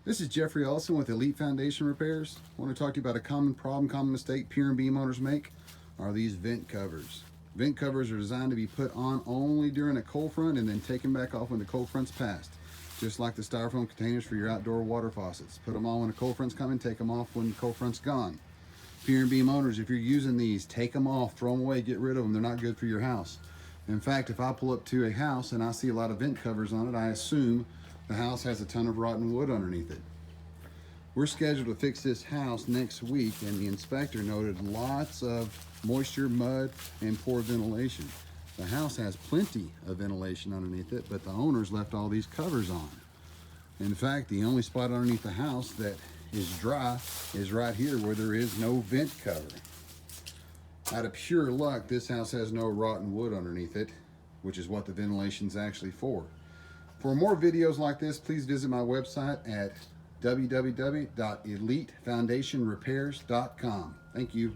This is Jeffrey Ellison with Elite Foundation Repairs. I want to talk to you about a common problem, common mistake pier and beam owners make are these vent covers. Vent covers are designed to be put on only during a cold front and then taken back off when the cold front's passed. Just like the styrofoam containers for your outdoor water faucets. Put them on when the cold front's coming, take them off when the cold front's gone. Pier and beam owners, if you're using these, take them off, throw them away, get rid of them. They're not good for your house. In fact, if I pull up to a house and I see a lot of vent covers on it, I assume the house has a ton of rotten wood underneath it. We're scheduled to fix this house next week, and the inspector noted lots of moisture, mud, and poor ventilation. The house has plenty of ventilation underneath it, but the owners left all these covers on. In fact, the only spot underneath the house that is dry is right here where there is no vent cover. Out of pure luck, this house has no rotten wood underneath it, which is what the ventilation is actually for. For more videos like this, please visit my website at www.elitefoundationrepairs.com. Thank you.